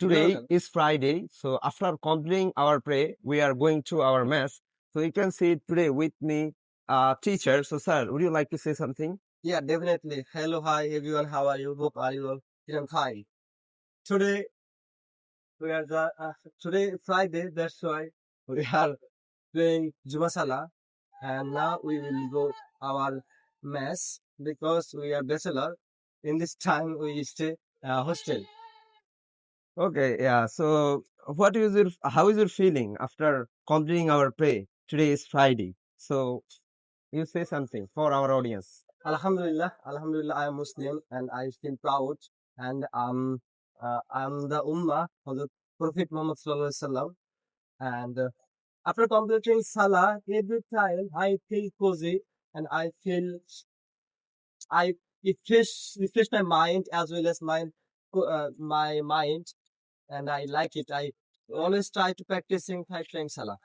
today is Friday. So after completing our prayer, we are going to our mass. So you can see today with me, teacher. So sir, would you like to say something? Yeah, definitely. Hello, hi everyone. How are you? Hope are you all doing fine. Today we are today Friday. That's why we are doing Juma Salah, and now we will go our mass because we are bachelor. In this time we stay hostel. Okay, yeah. So what is your how is your feeling after completing our prayer? Today is Friday. So you say something for our audience. Alhamdulillah, Alhamdulillah. I am Muslim and I feel proud. And I'm the Ummah of the Prophet Muhammad Sallallahu Alaihi Wasallam. And after completing Salah, every time I feel cozy and I refresh my mind as well as my mind, and I like it. I always try to practicing 5 times Salah.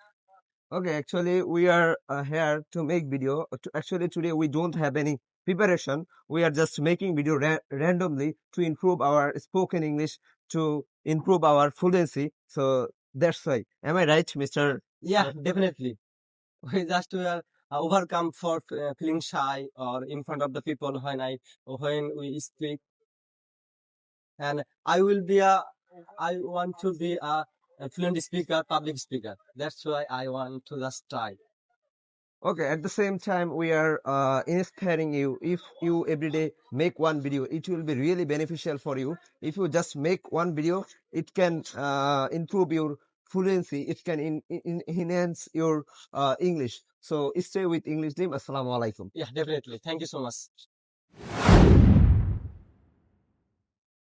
Okay, actually, we are here to make video. Actually, today we don't have any preparation. We are just making video randomly to improve our spoken English, to improve our fluency. So that's why. Am I right, Mr. Yeah, definitely. We just overcome for feeling shy or in front of the people when we speak, and I want to be a fluent speaker, public speaker. That's why I want to just try. Okay, at the same time, we are inspiring you. If you every day make one video, it will be really beneficial for you. If you just make one video, it can improve your fluency. It can enhance your English. So stay with English team. Assalamu alaikum. Yeah, definitely. Thank you so much.